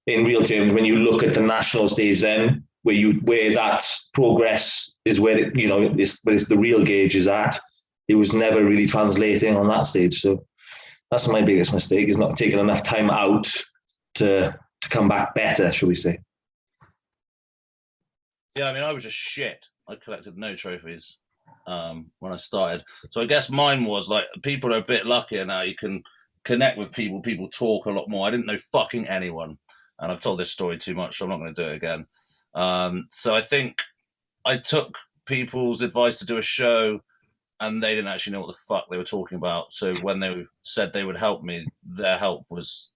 in real terms, when you look at the national stage, then where that progress is, where it's the real gauge is at. It was never really translating on that stage. So that's my biggest mistake, is not taking enough time out to come back better, shall we say. Yeah, I mean, I was just shit. I collected no trophies when I started. So I guess mine was like, people are a bit luckier now. You can connect with people. People talk a lot more. I didn't know fucking anyone, and I've told this story too much, so I'm not going to do it again. So I think I took people's advice to do a show, and they didn't actually know what the fuck they were talking about. So when they said they would help me, their help was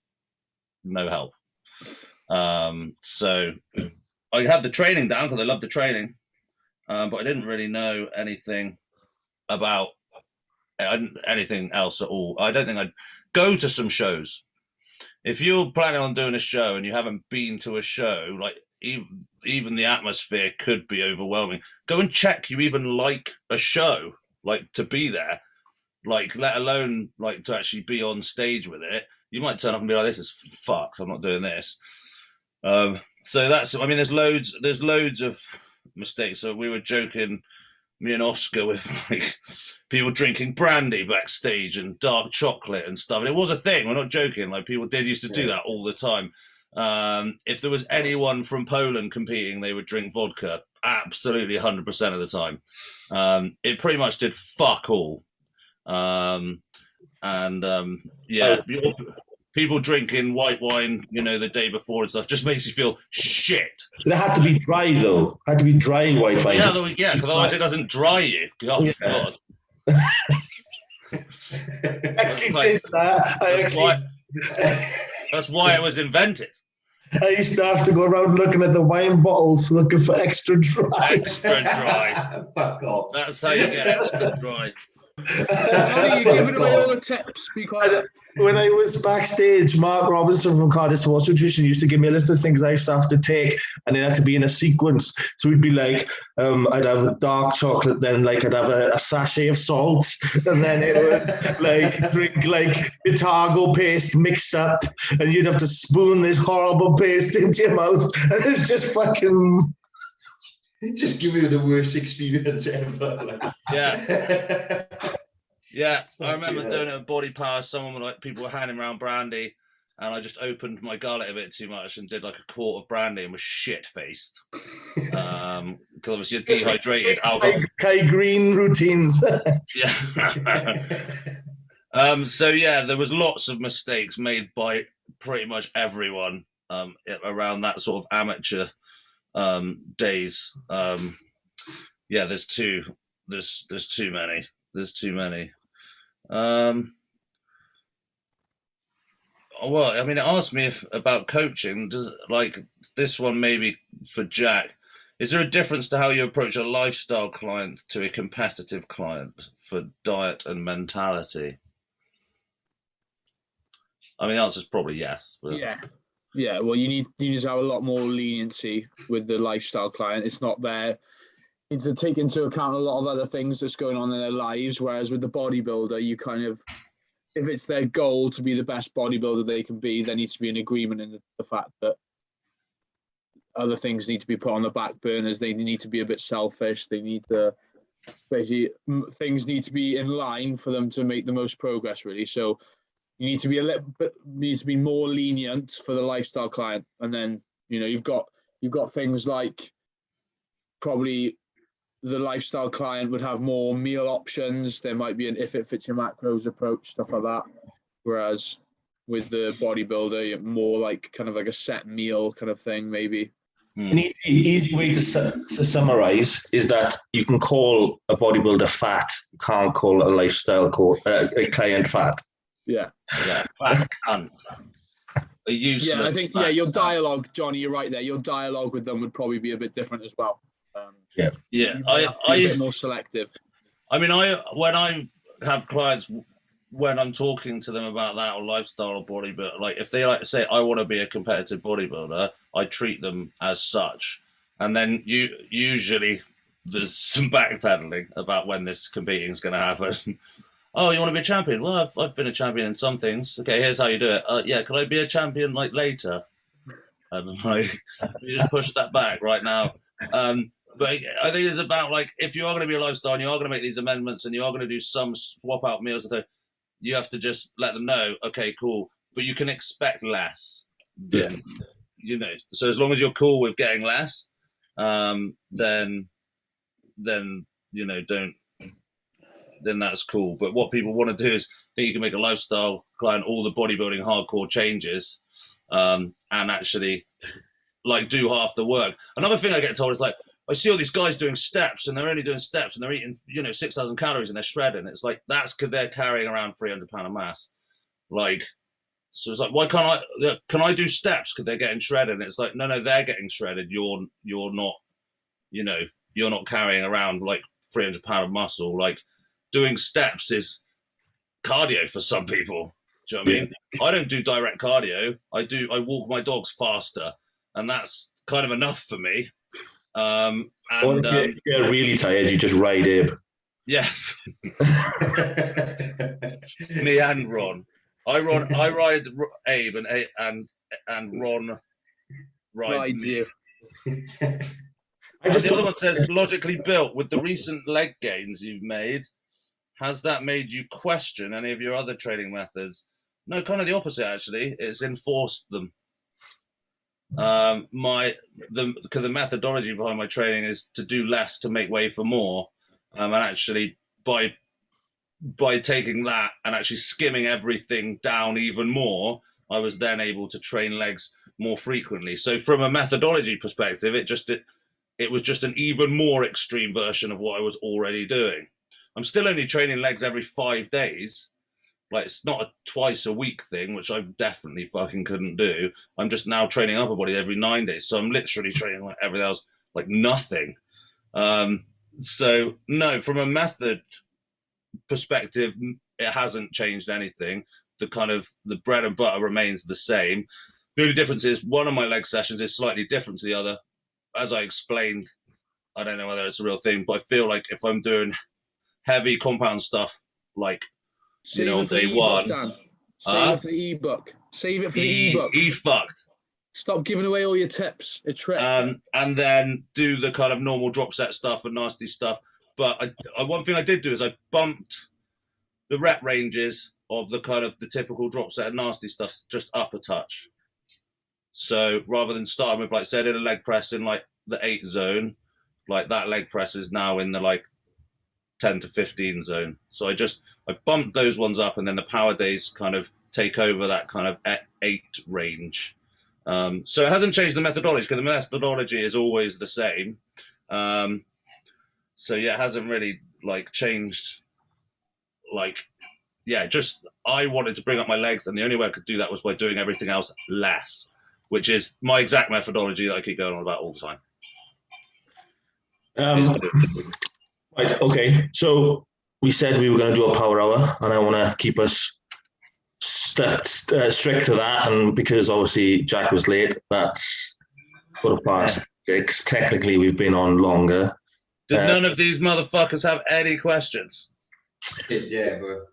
no help. So I had the training down because I loved the training, but I didn't really know anything about anything else at all. I don't think I'd go to some shows. If you're planning on doing a show and you haven't been to a show, like even the atmosphere could be overwhelming. Go and check you even like a show, like to be there, like let alone like to actually be on stage with it. You might turn up and be like, this is fucked, I'm not doing this. So that's, I mean, there's loads of mistakes. So we were joking, me and Oscar, with like people drinking brandy backstage and dark chocolate and stuff. And it was a thing. We're not joking. Like people used to do that all the time. If there was anyone from Poland competing, they would drink vodka absolutely 100% of the time. It pretty much did fuck all. People drinking white wine, the day before and stuff just makes you feel shit. It had to be dry though. It had to be dry white wine. Yeah, because otherwise it doesn't dry you. Oh, God. That's why it was invented. I used to have to go around looking at the wine bottles, looking for extra dry. Extra dry. Fuck off. That's how you get extra dry. You're giving away all the tips. Be quiet. When I was backstage, Mark Robinson from Cardiff Sports Nutrition used to give me a list of things I used to have to take, and it had to be in a sequence. So we'd be like, I'd have dark chocolate, then like I'd have a sachet of salt, and then it was like drink like Vitago paste mixed up, and you'd have to spoon this horrible paste into your mouth, and it's just fucking. Just give me the worst experience ever. Like. Yeah. Yeah, I remember doing it with Body Power. People were handing around brandy, and I just opened my gullet a bit too much and did like a quart of brandy and was shit-faced. Because obviously you're dehydrated. Kai Green routines. Yeah. So yeah, there was lots of mistakes made by pretty much everyone around that sort of amateur days. Yeah, there's too many. There's too many. Well, I mean, it asked me about coaching. Does like this one maybe for Jack? Is there a difference to how you approach a lifestyle client to a competitive client for diet and mentality? I mean, the answer is probably yes. But... Yeah. Well, you need to have a lot more leniency with the lifestyle client. It's not there. Need to take into account a lot of other things that's going on in their lives. Whereas with the bodybuilder, you kind of, if it's their goal to be the best bodybuilder they can be, there needs to be an agreement in the fact that other things need to be put on the back burners. They need to be a bit selfish. They need to, basically, things need to be in line for them to make the most progress, really. So you need to be more lenient for the lifestyle client. And then, you've got things like probably the lifestyle client would have more meal options. There might be an if it fits your macros approach, stuff like that. Whereas with the bodybuilder, more like kind of like a set meal kind of thing, maybe. An easy way to summarize is that you can call a bodybuilder fat, you can't call a lifestyle a client fat. Yeah. Fat cunt. A useless. Yeah, I think your dialogue, Johnny, you're right there. Your dialogue with them would probably be a bit different as well. I a bit more selective. I mean, when I have clients, when I'm talking to them about that or lifestyle or bodybuilder, like if they like to say I want to be a competitive bodybuilder, I treat them as such, and then usually there's some backpedaling about when this competing is going to happen. Oh, you want to be a champion? Well, I've been a champion in some things. Okay, here's how you do it. Yeah, can I be a champion like later? And like, you just push that back right now. But I think it's about like, if you are going to be a lifestyle and you are going to make these amendments and you are going to do some swap out meals, you have to just let them know, okay, cool, but you can expect less than, so as long as you're cool with getting less, then, don't then that's cool. But what people want to do is think you can make a lifestyle client all the bodybuilding hardcore changes, and actually like do half the work. Another thing I get told is like, I see all these guys doing steps and they're only doing steps and they're eating, 6,000 calories and they're shredding. It's like, that's because they're carrying around 300 pounds of mass. Like, so it's like, why can I do steps because they're getting shredded? And it's like, no, they're getting shredded. You're not, you're not carrying around like 300 pounds of muscle. Like, doing steps is cardio for some people. Do you know what I mean? I don't do direct cardio. I walk my dogs faster, and that's kind of enough for me. If you're really tired, you just ride Abe. Yes. Me and Ron. I ride Abe and Ron rides me. The other one says, logically built, with the recent leg gains you've made, has that made you question any of your other training methods? No, kind of the opposite, actually. It's enforced them. The methodology behind my training is to do less to make way for more. And actually, by taking that and actually skimming everything down even more, I was then able to train legs more frequently. So from a methodology perspective, it was just an even more extreme version of what I was already doing. I'm still only training legs every 5 days. Like, it's not a twice a week thing, which I definitely fucking couldn't do. I'm just now training upper body every 9 days. So I'm literally training like everything else, like nothing. So no, from a method perspective, it hasn't changed anything. The bread and butter remains the same. The only difference is one of my leg sessions is slightly different to the other. As I explained, I don't know whether it's a real thing, but I feel like if I'm doing heavy compound stuff, like, day one. Save it for the ebook. Save it for the ebook. E-fucked. Stop giving away all your tips. A trick. And then do the kind of normal drop set stuff and nasty stuff. But one thing I did do is I bumped the rep ranges of the kind of the typical drop set and nasty stuff just up a touch. So rather than starting with, like, say, I did a leg press in like the 8 zone, like that leg press is now in the like 10 to 15 zone. So I bumped those ones up, and then the power days kind of take over that kind of 8 range. So it hasn't changed the methodology, because the methodology is always the same. So yeah, it hasn't really like changed. Like, yeah, just I wanted to bring up my legs, and the only way I could do that was by doing everything else less, which is my exact methodology that I keep going on about all the time. Right, okay. So we said we were going to do a power hour, and I want to keep us strict to that. And because obviously Jack was late, that's for the past 6. Technically, we've been on longer. Did none of these motherfuckers have any questions? Yeah, bro.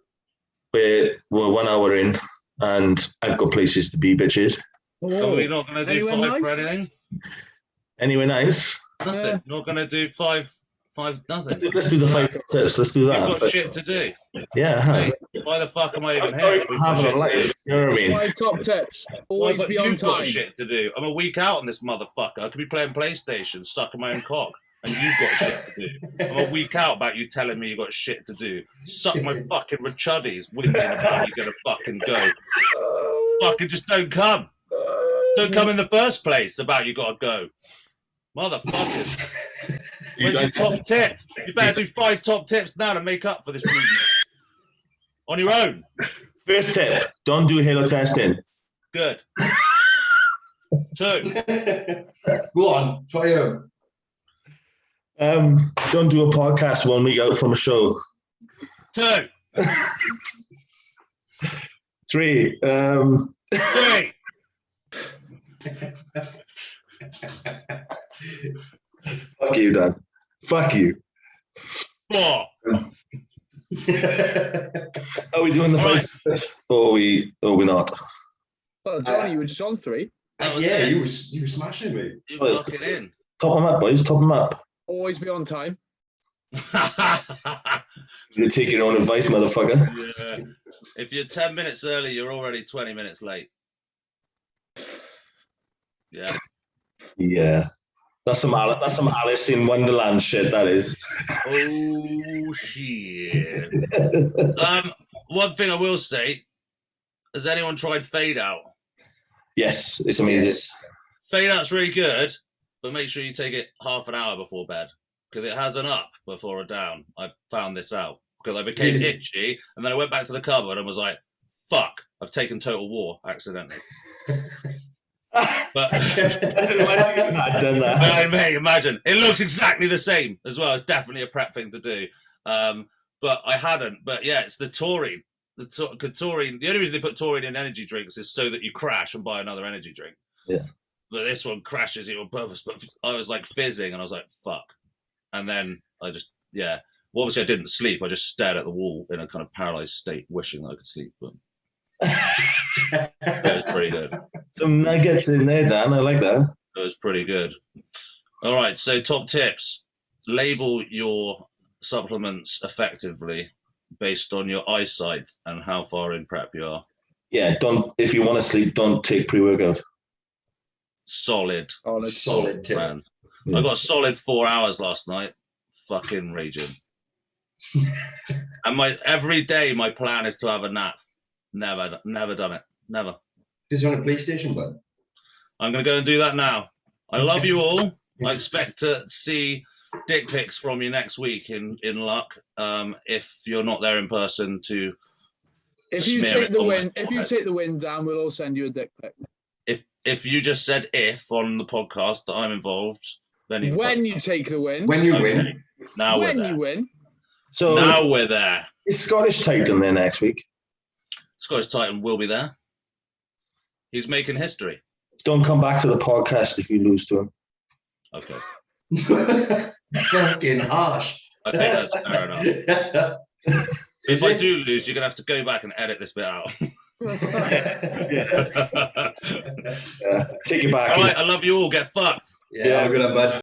We're 1 hour in, and I've got places to be, bitches. Are we not going to do 5 nice? for anything? Anyway, nice. Nothing. Not going to do 5 nothing. Let's do the 5 top tips. Let's do that. You've got shit to do. Yeah. Hey, why the fuck am I even here? Having a life. You know what I mean? 5 top tips. Always be on You've got time. shit to do. I'm a week out on this motherfucker. I could be playing PlayStation, sucking my own cock, and you've got shit to do. I'm a week out about you telling me you got shit to do. Suck my fucking rechuddies, whinging about you're gonna fucking go. Fucking just don't come. Don't come in the first place about you gotta go. Motherfuckers. Where's your top tip? You better do 5 top tips now to make up for this rudeness. On your own. First tip, don't do halo testing. Good. 2. Go on, try him. Don't do a podcast 1 week out from a show. 2. 3. 3. Fuck you, Dan. Fuck you. 4. Are we doing the 5? Or are we not? Well, Johnny, you were just on 3. Yeah, you were smashing me. You lock it in. Top them up, boys. Top them up. Always be on time. You take your own advice, motherfucker. Yeah. If you're 10 minutes early, you're already 20 minutes late. Yeah. Yeah. That's some Alice in Wonderland shit, that is. Oh shit. One thing I will say, has anyone tried fade out? Yes, it's amazing. Yes. Fade out's really good, but make sure you take it half an hour before bed, because it has an up before a down. I found this out because I became itchy, and then I went back to the cupboard and was like, fuck, I've taken Total War accidentally. But I've done that. mate, imagine. It looks exactly the same as well. It's definitely a prep thing to do. But I hadn't. But yeah, it's the taurine. Taurine. The only reason they put taurine in energy drinks is so that you crash and buy another energy drink. Yeah. But this one crashes you on purpose. But I was like fizzing, and I was like, fuck. And then I just, yeah. Well, obviously I didn't sleep. I just stared at the wall in a kind of paralyzed state, wishing that I could sleep. But it was pretty good. Some nuggets in there, Dan. I like that. It was pretty good. All right, so top tips. Label your supplements effectively based on your eyesight and how far in prep you are. Yeah, if you want to sleep, don't take pre-workout. Solid tip. man. I got a solid 4 hours last night. Fucking raging. And every day my plan is to have a nap. Never done it. Never. Is you on a PlayStation, bud? I'm going to go and do that now. I love you all. I expect to see dick pics from you next week in luck. If you're not there in person to If you take the win, Dan, we'll all send you a dick pic. If you just said if on the podcast that I'm involved, then you take the win. When you win. Now when we're there. You win. So now we're there. Is Scottish Titan there next week? Scottish Titan will be there. He's making history. Don't come back to the podcast if you lose to him. Okay. Fucking harsh. I think that's fair enough. If I do lose, you're going to have to go back and edit this bit out. Take it back. All right, I love you all. Get fucked. Yeah, I'm gonna bud.